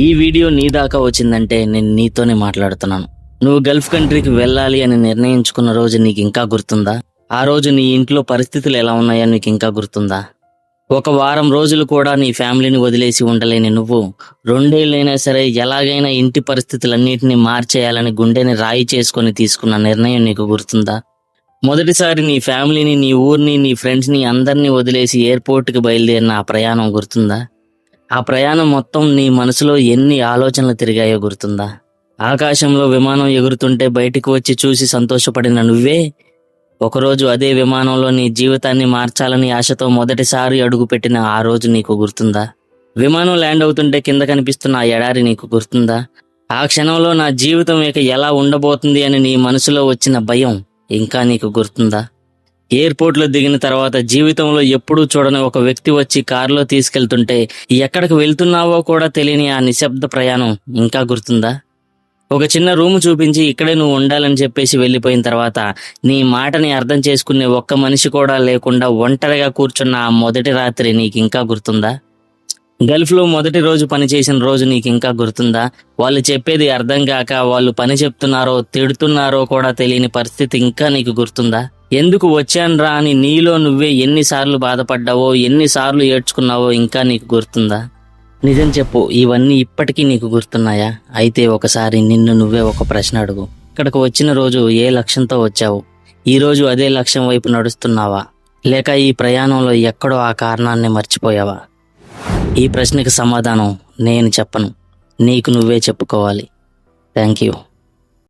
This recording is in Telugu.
ఈ వీడియో నీ దాకా వచ్చిందంటే నేను నీతోనే మాట్లాడుతున్నాను. నువ్వు గల్ఫ్ కంట్రీకి వెళ్ళాలి అని నిర్ణయించుకున్న రోజు నీకు ఇంకా గుర్తుందా? ఆ రోజు నీ ఇంట్లో పరిస్థితులు ఎలా ఉన్నాయో నీకు ఇంకా గుర్తుందా? ఒక వారం రోజులు కూడా నీ ఫ్యామిలీని వదిలేసి ఉండలేని నువ్వు 2 ఏళ్ళైనా సరే ఎలాగైనా ఇంటి పరిస్థితులన్నిటిని మార్చేయాలని గుండెని రాయి చేసుకొని తీసుకున్న నిర్ణయం నీకు గుర్తుందా? మొదటిసారి నీ ఫ్యామిలీని, నీ ఊరిని, నీ ఫ్రెండ్స్ని అందరినీ వదిలేసి ఎయిర్పోర్ట్కి బయలుదేరిన ఆ ప్రయాణం గుర్తుందా? ఆ ప్రయాణం మొత్తం నీ మనసులో ఎన్ని ఆలోచనలు తిరిగాయో గుర్తుందా? ఆకాశంలో విమానం ఎగురుతుంటే బయటికి వచ్చి చూసి సంతోషపడిన నువ్వే ఒకరోజు అదే విమానంలో నీ జీవితాన్ని మార్చాలని ఆశతో మొదటిసారి అడుగుపెట్టిన ఆ రోజు నీకు గుర్తుందా? విమానం ల్యాండ్ అవుతుంటే కింద కనిపిస్తున్న ఆ ఎడారి నీకు గుర్తుందా? ఆ క్షణంలో నా జీవితం ఇక ఎలా ఉండబోతుంది అని నీ మనసులో వచ్చిన భయం ఇంకా నీకు గుర్తుందా? ఎయిర్పోర్ట్లో దిగిన తర్వాత జీవితంలో ఎప్పుడూ చూడని ఒక వ్యక్తి వచ్చి కారులో తీసుకెళ్తుంటే ఎక్కడికి వెళ్తున్నావో కూడా తెలియని ఆ నిశ్శబ్ద ప్రయాణం ఇంకా గుర్తుందా? ఒక చిన్న రూమ్ చూపించి ఇక్కడే నువ్వు ఉండాలని చెప్పేసి వెళ్ళిపోయిన తర్వాత నీ మాటని అర్థం చేసుకునే ఒక్క మనిషి కూడా లేకుండా ఒంటరిగా కూర్చున్న ఆ మొదటి రాత్రి నీకు ఇంకా గుర్తుందా? గల్ఫ్లో మొదటి రోజు పని చేసిన రోజు నీకు ఇంకా గుర్తుందా? వాళ్ళు చెప్పేది అర్థం కాక వాళ్ళు పని చెప్తున్నారో తిడుతున్నారో కూడా తెలియని పరిస్థితి ఇంకా నీకు గుర్తుందా? ఎందుకు వచ్చానురా అని నీలో నువ్వే ఎన్నిసార్లు బాధపడ్డావో, ఎన్నిసార్లు ఏడ్చుకున్నావో ఇంకా నీకు గుర్తుందా? నిజం చెప్పు, ఇవన్నీ ఇప్పటికీ నీకు గుర్తున్నాయా? అయితే ఒకసారి నిన్ను నువ్వే ఒక ప్రశ్న అడుగు. ఇక్కడికి వచ్చిన రోజు ఏ లక్ష్యంతో వచ్చావు? ఈరోజు అదే లక్ష్యం వైపు నడుస్తున్నావా? లేక ఈ ప్రయాణంలో ఎక్కడో ఆ కారణాన్ని మర్చిపోయావా? ఈ ప్రశ్నకి సమాధానం నేను చెప్పను, నీకు నువ్వే చెప్పుకోవాలి. Thank you.